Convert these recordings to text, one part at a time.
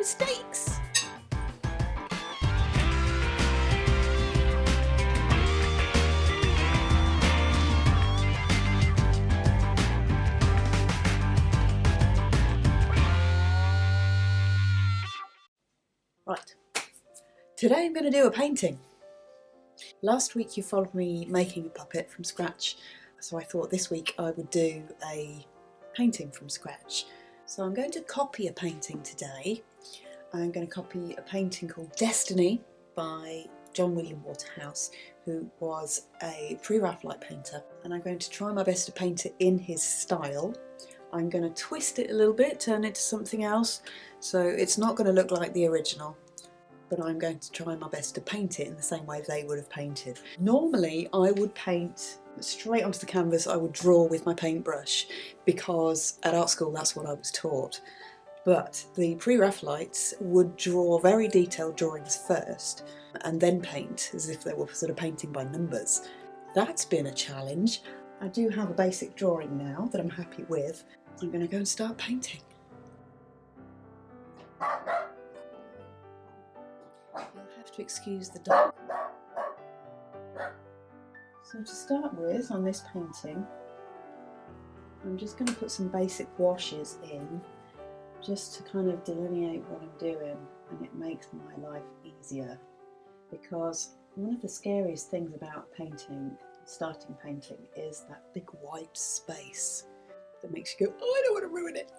mistakes. Right, today I'm going to do a painting. Last week you followed me making a puppet from scratch, so I thought this week I would do a painting from scratch. So I'm going to copy a painting today. I'm going to copy a painting called Destiny by John William Waterhouse, who was a pre-Raphaelite painter, and I'm going to try my best to paint it in his style. I'm going to twist it a little bit, turn it to something else, so it's not going to look like the original, but I'm going to try my best to paint it in the same way they would have painted. Normally I would paint straight onto the canvas. I would draw with my paintbrush because at art school that's what I was taught. But the pre-Raphaelites would draw very detailed drawings first and then paint as if they were sort of painting by numbers. That's been a challenge. I do have a basic drawing now that I'm happy with. I'm going to go and start painting. You'll have to excuse the dog. So to start with, on this painting, I'm just going to put some basic washes in just to kind of delineate what I'm doing, and it makes my life easier, because one of the scariest things about painting, starting painting, is that big white space that makes you go, oh, I don't want to ruin it.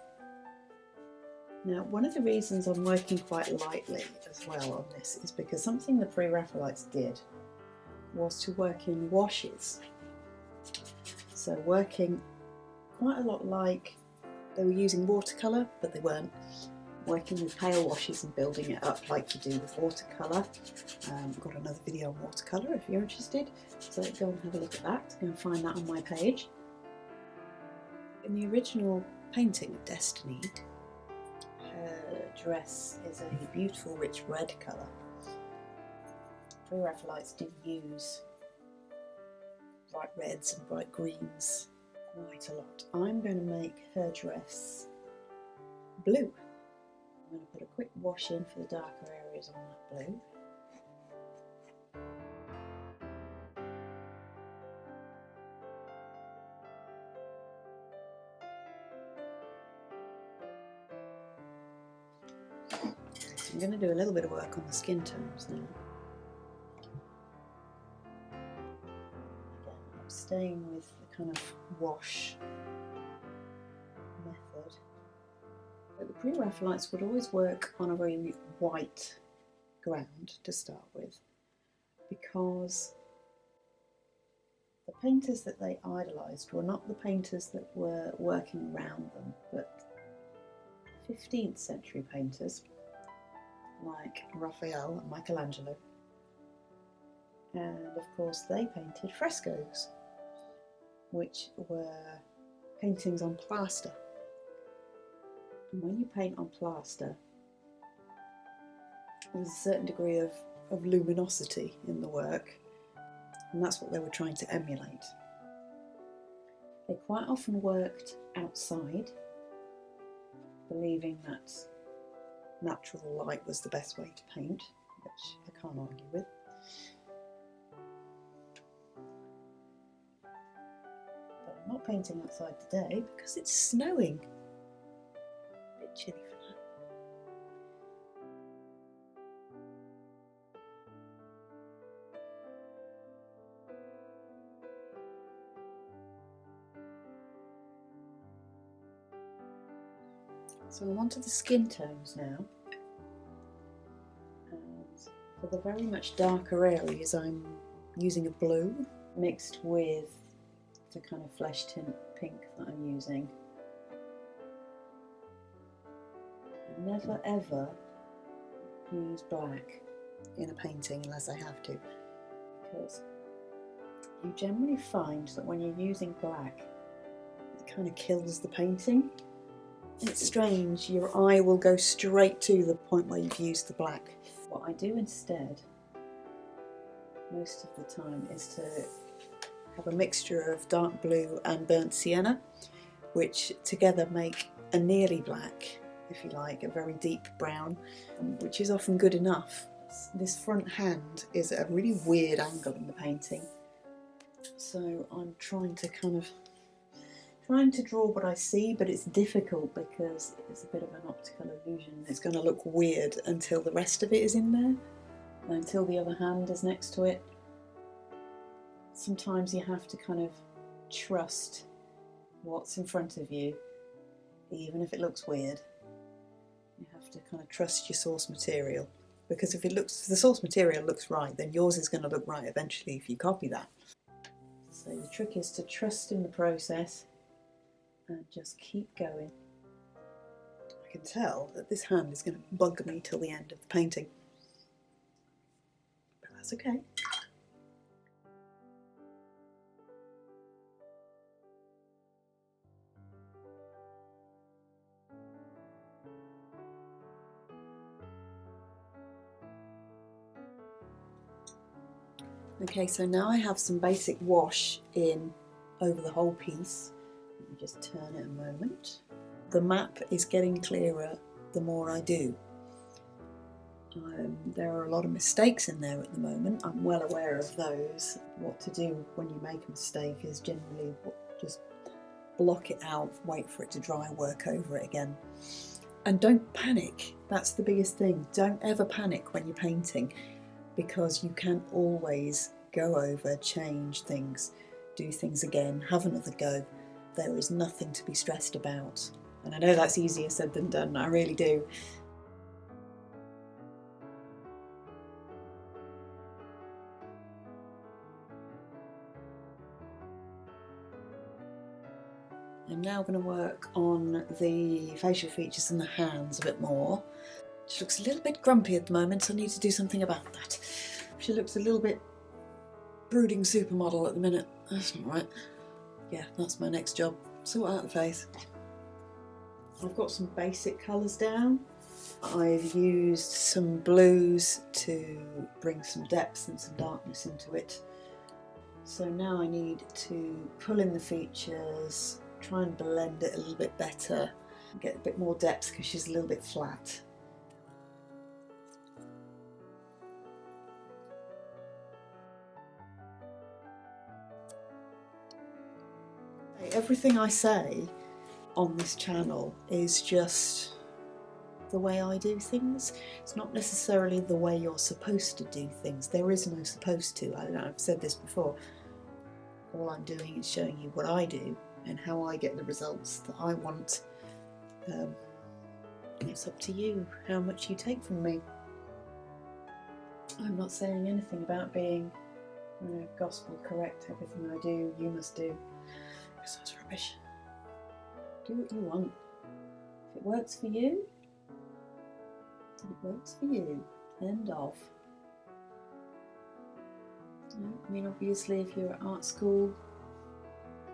Now, one of the reasons I'm working quite lightly as well on this is because something the pre-Raphaelites did was to work in washes. So working quite a lot like they were using watercolour, but they weren't. Working with pale washes and building it up like you do with watercolour. I've got another video on watercolour if you're interested, so go and have a look at that. Go and find that on my page. In the original painting of Destiny, her dress is a beautiful rich red colour. Pre-Raphaelites did use bright reds and bright greens quite a lot. I'm going to make her dress blue. I'm going to put a quick wash in for the darker areas on that blue. So I'm going to do a little bit of work on the skin tones now. Again, I'm staying with the kind of wash method. But the pre-Raphaelites would always work on a very white ground to start with, because the painters that they idolised were not the painters that were working around them, but 15th century painters like Raphael and Michelangelo. And of course they painted frescoes, which were paintings on plaster. And when you paint on plaster, there's a certain degree of luminosity in the work, and that's what they were trying to emulate. They quite often worked outside, believing that natural light was the best way to paint, which I can't argue with. But I'm not painting outside today because it's snowing. A bit chilly for that. So I'm onto the skin tones now, and for the very much darker areas I'm using a blue mixed with the kind of flesh tint pink that I'm using. I never ever use black in a painting unless I have to, because you generally find that when you're using black it kind of kills the painting. It's strange, your eye will go straight to the point where you've used the black. What I do instead, most of the time, is to have a mixture of dark blue and burnt sienna, which together make a nearly black, if you like, a very deep brown, which is often good enough. This front hand is at a really weird angle in the painting, so I'm trying to draw what I see, but it's difficult because it's a bit of an optical illusion. It's going to look weird until the rest of it is in there, until the other hand is next to it. Sometimes you have to kind of trust what's in front of you, even if it looks weird. You have to kind of trust your source material, because if the source material looks right, then yours is going to look right eventually if you copy that. So the trick is to trust in the process and just keep going. I can tell that this hand is going to bug me till the end of the painting, but that's okay. Okay, so now I have some basic wash in over the whole piece. Let me just turn it a moment. The map is getting clearer the more I do. There are a lot of mistakes in there at the moment. I'm well aware of those. What to do when you make a mistake is generally just block it out, wait for it to dry, work over it again. And don't panic. That's the biggest thing. Don't ever panic when you're painting, because you can always go over, change things, do things again, have another go. There is nothing to be stressed about. And I know that's easier said than done, I really do. I'm now going to work on the facial features and the hands a bit more. She looks a little bit grumpy at the moment, so I need to do something about that. She looks a little bit brooding supermodel at the minute. That's not right. Yeah, that's my next job. Sort out the face. I've got some basic colours down. I've used some blues to bring some depth and some darkness into it. So now I need to pull in the features, try and blend it a little bit better, get a bit more depth because she's a little bit flat. Everything I say on this channel is just the way I do things. It's not necessarily the way you're supposed to do things. There is no supposed to. I've said this before. All I'm doing is showing you what I do and how I get the results that I want. It's up to you how much you take from me. I'm not saying anything about being, gospel correct. Everything I do, you must do. Because that's rubbish. Do what you want. If it works for you, then it works for you. End of. I mean, obviously, if you're at art school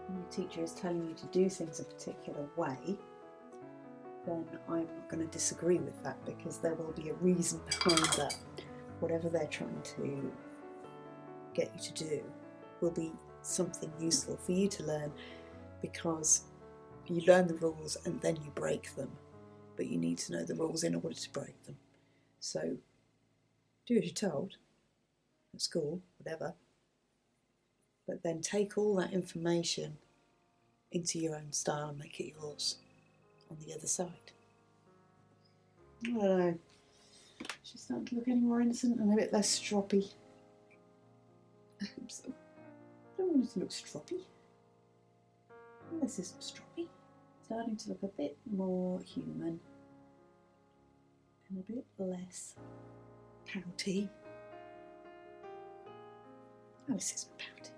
and your teacher is telling you to do things a particular way, then I'm not going to disagree with that, because there will be a reason behind that. Whatever they're trying to get you to do will be something useful for you to learn, because you learn the rules and then you break them, but you need to know the rules in order to break them. So do as you're told at school, whatever, but then take all that information into your own style and make it yours on the other side. I don't know, she's starting to look any more innocent and a bit less stroppy. I don't want it to look stroppy. This isn't stroppy. Starting to look a bit more human and a bit less pouty. Oh, this isn't pouty.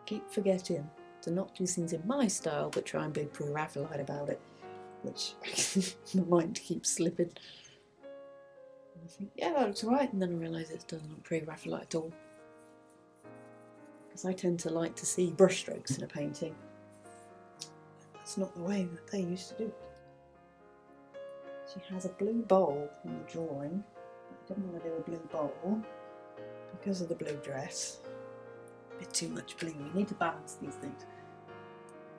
Keep forgetting to not do things in my style, but try and be pre-Raphaelite about it, which my mind keeps slipping. And I think, yeah, that looks right, and then I realise it doesn't look pre-Raphaelite at all. Because I tend to like to see brushstrokes in a painting. That's not the way that they used to do it. She has a blue bowl in the drawing that I didn't want to do a blue bowl because of the blue dress. A bit too much blue. You need to balance these things.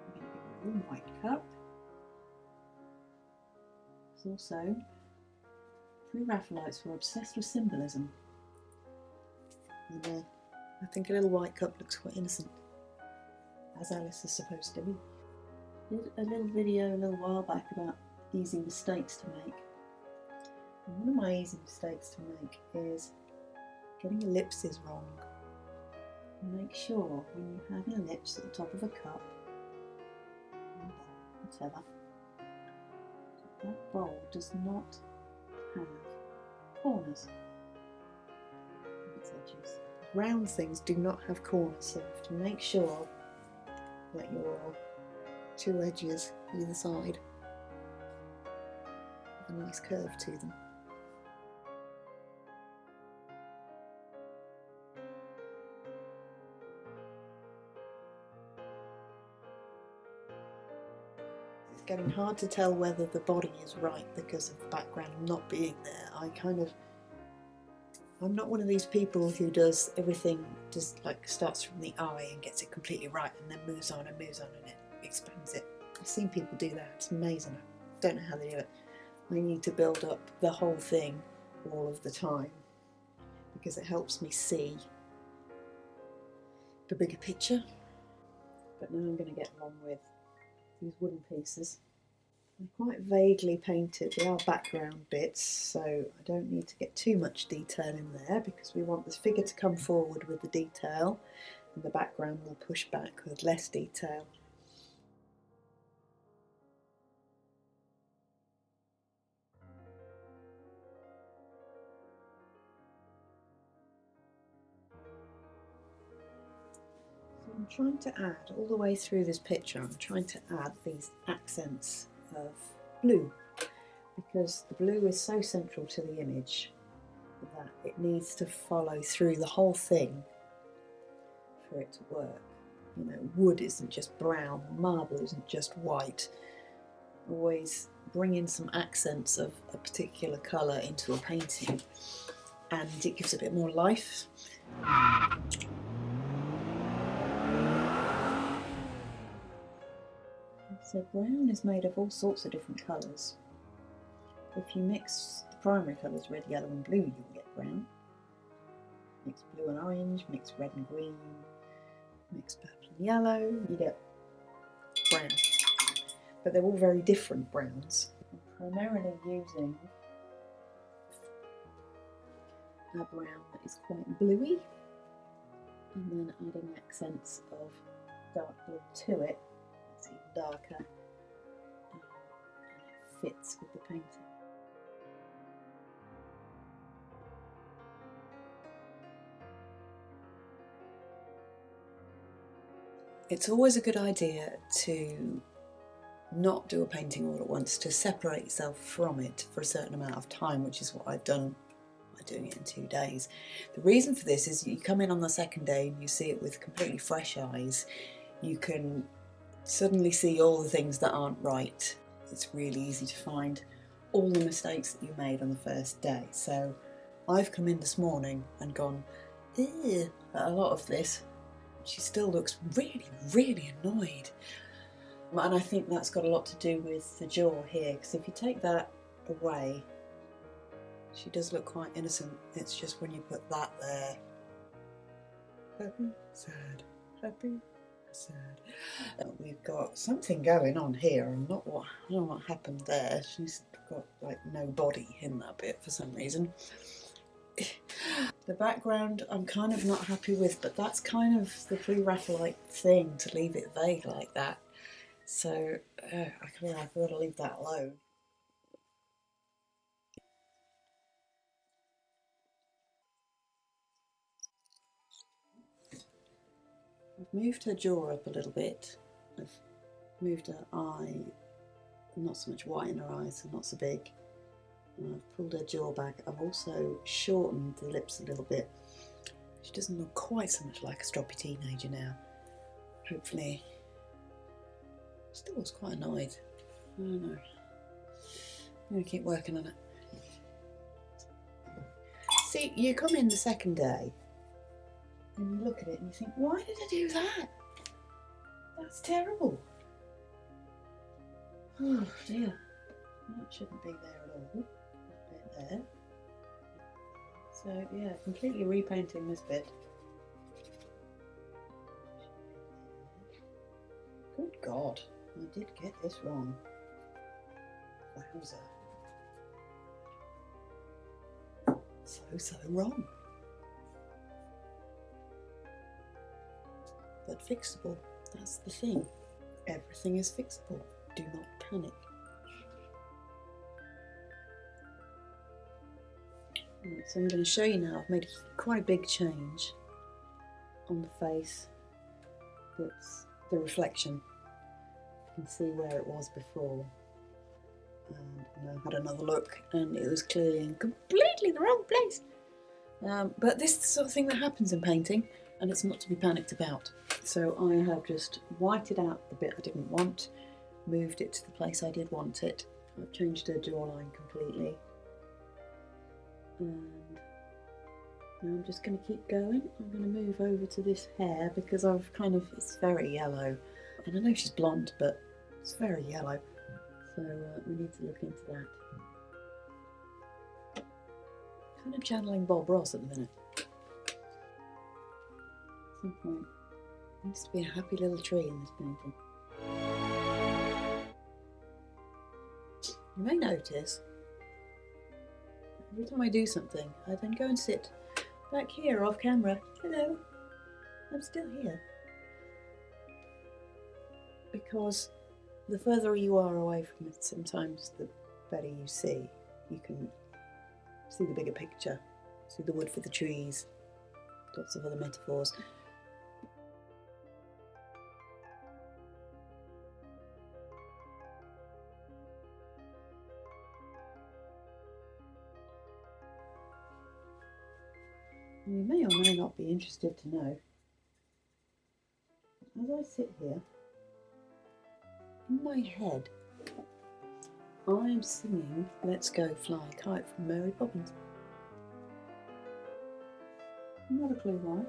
I'm going to give her a little white cup. There's also three Raphaelites who are obsessed with symbolism. And I think a little white cup looks quite innocent, as Alice is supposed to be. I did a little video a little while back about easy mistakes to make. And one of my easy mistakes to make is getting ellipses wrong. Make sure when you have an ellipse at the top of a cup, whatever, that bowl does not have corners on its edges. Round things do not have corners, so you have to make sure that your two edges either side have a nice curve to them. It's getting hard to tell whether the body is right because of the background not being there. I'm not one of these people who does everything, just like starts from the eye and gets it completely right and then moves on and it expands it. I've seen people do that, it's amazing. I don't know how they do it. I need to build up the whole thing all of the time because it helps me see the bigger picture. But now I'm going to get on with these wooden pieces. They're quite vaguely painted, they are background bits, so I don't need to get too much detail in there because we want this figure to come forward with the detail and the background will push back with less detail. So I'm trying to add, all the way through this picture, I'm trying to add these accents of blue, because the blue is so central to the image that it needs to follow through the whole thing for it to work. You know, wood isn't just brown, marble isn't just white. Always bring in some accents of a particular colour into a painting and it gives a bit more life. So brown is made of all sorts of different colours. If you mix the primary colours, red, yellow and blue, you'll get brown. Mix blue and orange, mix red and green, mix purple and yellow, you get brown. But they're all very different browns. I'm primarily using a brown that is quite bluey and then adding accents of dark blue to it. It's even darker and it fits with the painting. It's always a good idea to not do a painting all at once, to separate yourself from it for a certain amount of time, which is what I've done by doing it in 2 days. The reason for this is you come in on the second day and you see it with completely fresh eyes. You can suddenly see all the things that aren't right. It's really easy to find all the mistakes that you made on the first day. So I've come in this morning and gone, ew, at a lot of this. She still looks really, really annoyed. And I think that's got a lot to do with the jaw here, because if you take that away, she does look quite innocent. It's just when you put that there, happy, sad, happy, sad. We've got something going on here. I don't know what happened there. She's got like no body in that bit for some reason. The background I'm kind of not happy with, but that's kind of the pre-Raphaelite thing, to leave it vague like that. So I've got to leave that alone. I've moved her jaw up a little bit. I've moved her eye, not so much white in her eyes, so not so big. And I've pulled her jaw back. I've also shortened the lips a little bit. She doesn't look quite so much like a stroppy teenager now. Hopefully. She still looks quite annoyed. I don't know. I'm going to keep working on it. See, you come in the second day and you look at it and you think, why did I do that? That's terrible. Oh dear, that shouldn't be there at all. That bit there. So yeah, completely repainting this bit. Good God, I did get this wrong. Wowzer. So wrong. But fixable, that's the thing. Everything is fixable. Do not panic. Right, so I'm going to show you now. I've made quite a big change on the face. That's the reflection. You can see where it was before. And I had another look and it was clearly in completely the wrong place. But this is the sort of thing that happens in painting and it's not to be panicked about. So I have just whited out the bit I didn't want, moved it to the place I did want it. I've changed her jawline completely. And now I'm just going to keep going. I'm going to move over to this hair because I've it's very yellow. And I know she's blonde, but it's very yellow. So we need to look into that. Kind of channeling Bob Ross at the minute. At some point, there needs to be a happy little tree in this painting. You may notice, every time I do something, I then go and sit back here off camera. Hello, I'm still here. Because the further you are away from it, sometimes the better you see. You can see the bigger picture, see the wood for the trees, lots of other metaphors. You may or may not be interested to know, as I sit here, in my head, I'm singing Let's Go Fly Kite from Mary Poppins. Not a clue why.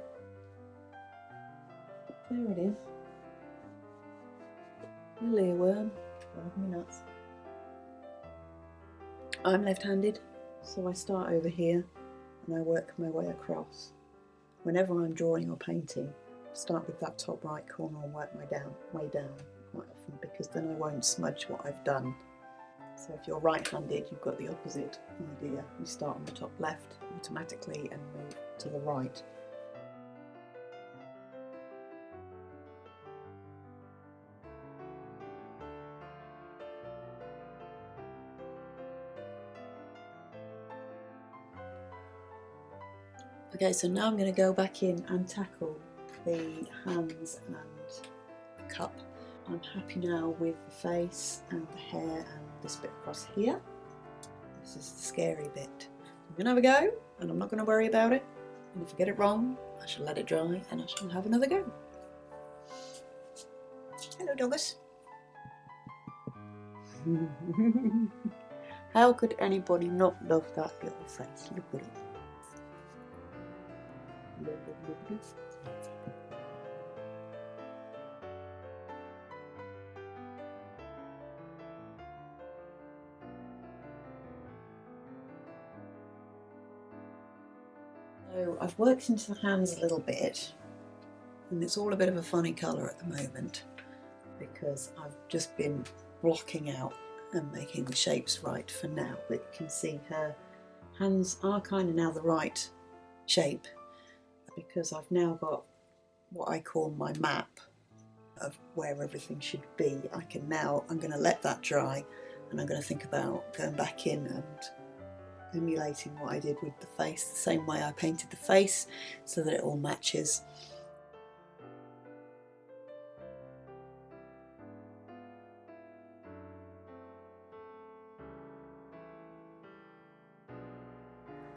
But there it is. Little earworm, driving me nuts. I'm left-handed, so I start over here and I work my way across. Whenever I'm drawing or painting, I start with that top right corner and work my way down quite often, because then I won't smudge what I've done. So if you're right-handed, you've got the opposite idea. You start on the top left automatically and move to the right. Okay, so now I'm going to go back in and tackle the hands and the cup. I'm happy now with the face and the hair and this bit across here. This is the scary bit. I'm going to have a go and I'm not going to worry about it. And if I get it wrong, I shall let it dry and I shall have another go. Hello, doggers. How could anybody not love that little face? Look at it. So I've worked into the hands a little bit, and it's all a bit of a funny colour at the moment because I've just been blocking out and making the shapes right for now. But you can see her hands are kind of now the right shape because I've now got what I call my map of where everything should be. I'm going to let that dry and I'm going to think about going back in and emulating what I did with the face, the same way I painted the face, so that it all matches.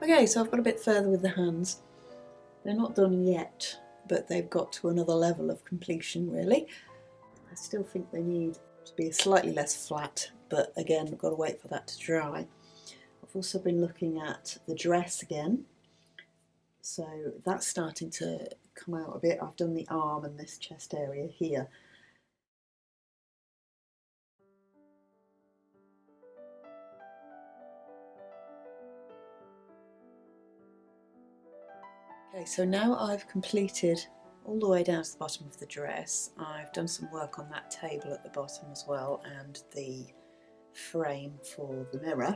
Okay, so I've got a bit further with the hands. They're not done yet, but they've got to another level of completion really. I still think they need to be slightly less flat, but again, I've got to wait for that to dry. I've also been looking at the dress again, So that's starting to come out a bit. I've done the arm and this chest area here. Okay, so now I've completed all the way down to the bottom of the dress. I've done some work on that table at the bottom as well, and the frame for the mirror.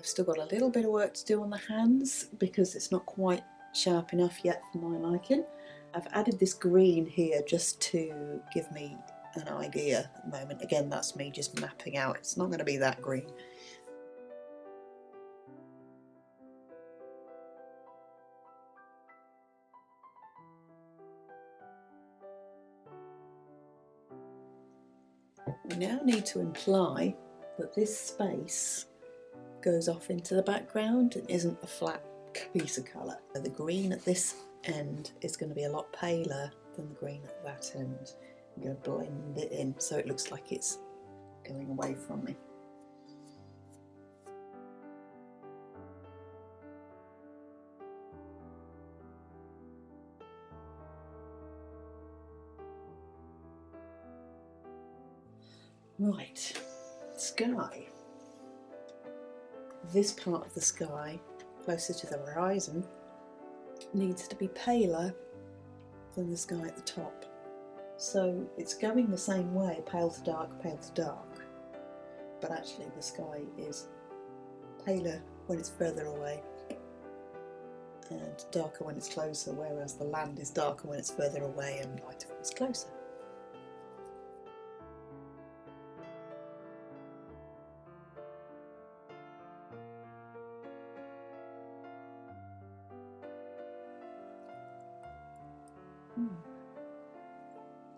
I've still got a little bit of work to do on the hands because it's not quite sharp enough yet for my liking. I've added this green here just to give me an idea at the moment. Again, that's me just mapping out. It's not going to be that green. We now need to imply that this space goes off into the background and isn't a flat piece of colour. So the green at this end is going to be a lot paler than the green at that end. I'm going to blend it in so it looks like it's going away from me. Right, sky. This part of the sky, closer to the horizon, needs to be paler than the sky at the top. So it's going the same way, pale to dark, but actually the sky is paler when it's further away and darker when it's closer, whereas the land is darker when it's further away and lighter when it's closer.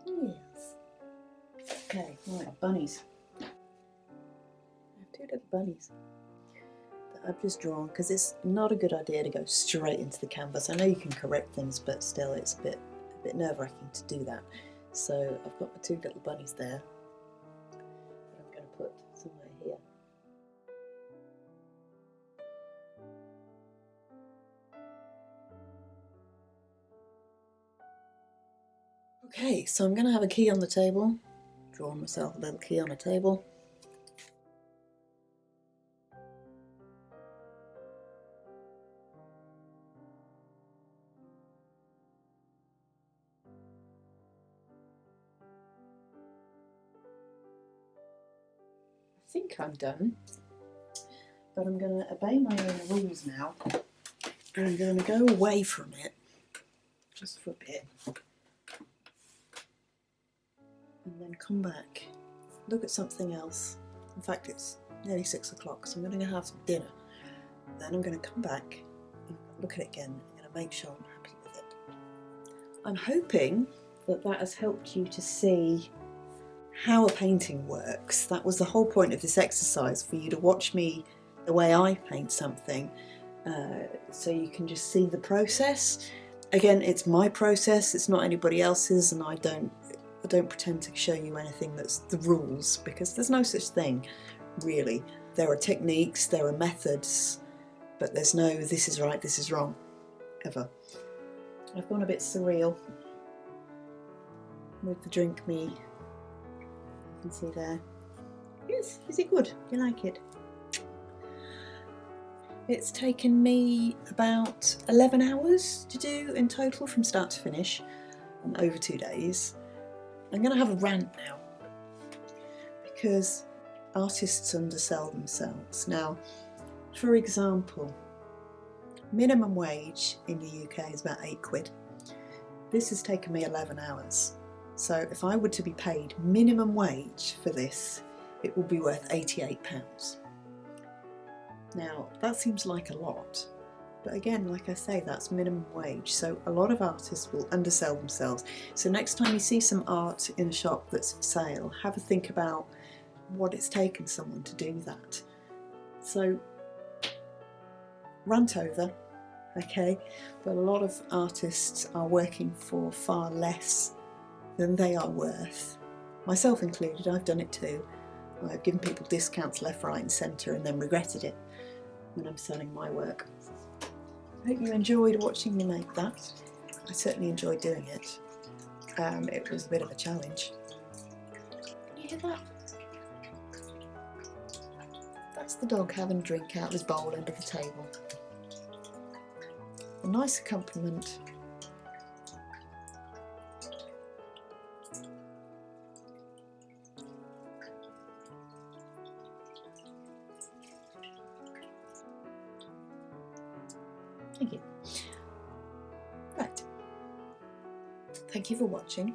Yes. Okay, right, bunnies. I have two little bunnies that I've just drawn because it's not a good idea to go straight into the canvas. I know you can correct things, but still it's a bit nerve-wracking to do that. So I've got my two little bunnies there. I'm going to put somewhere here. Okay, so I'm going to have a key on the table. Draw myself a little key on a table. I think I'm done, but I'm going to obey my own rules now, and I'm going to go away from it just for a bit, and then come back, look at something else. In fact, it's nearly 6 o'clock, so I'm going to go have some dinner. Then I'm going to come back and look at it again. I'm going to make sure I'm happy with it. I'm hoping that that has helped you to see how a painting works. That was the whole point of this exercise, for you to watch me the way I paint something, so you can just see the process. Again, it's my process, it's not anybody else's, and I don't pretend to show you anything that's the rules, because there's no such thing, really. There are techniques, there are methods, but there's no this is right, this is wrong, ever. I've gone a bit surreal with the drink me. You can see there. Yes, is it good? You like it? It's taken me about 11 hours to do in total from start to finish, and over 2 days. I'm going to have a rant now, because artists undersell themselves. Now, for example, minimum wage in the UK is about 8 quid. This has taken me 11 hours. So if I were to be paid minimum wage for this, it would be worth £88. Now, that seems like a lot, but again, like I say, that's minimum wage, so a lot of artists will undersell themselves. So next time you see some art in a shop that's for sale, have a think about what it's taken someone to do that. So, rant over, okay, but a lot of artists are working for far less than they are worth. Myself included, I've done it too. I've given people discounts left, right and centre and then regretted it when I'm selling my work. I hope you enjoyed watching me make that. I certainly enjoyed doing it. It was a bit of a challenge. Can you hear that? That's the dog having a drink out of his bowl under the table. A nice accompaniment. Thank you. Right. Thank you for watching.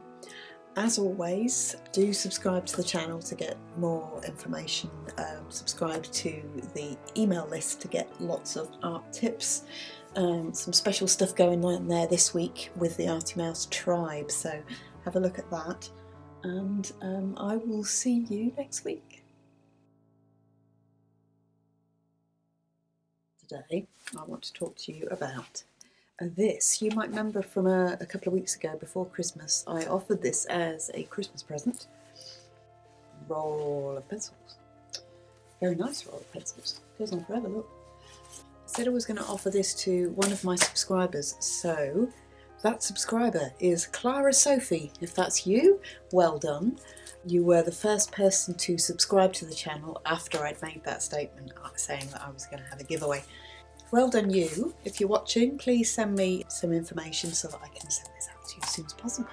As always, do subscribe to the channel to get more information. Subscribe to the email list to get lots of art tips. Some special stuff going on there this week with the Artymous tribe, so have a look at that. And I will see you next week. Today I want to talk to you about this. You might remember from a couple of weeks ago before Christmas, I offered this as a Christmas present. Roll of pencils. Very nice roll of pencils. Goes on forever, look. I said I was going to offer this to one of my subscribers, so that subscriber is Clara Sophie. If that's you, well done. You were the first person to subscribe to the channel after I'd made that statement saying that I was going to have a giveaway. Well done you. If you're watching, please send me some information so that I can send this out to you as soon as possible.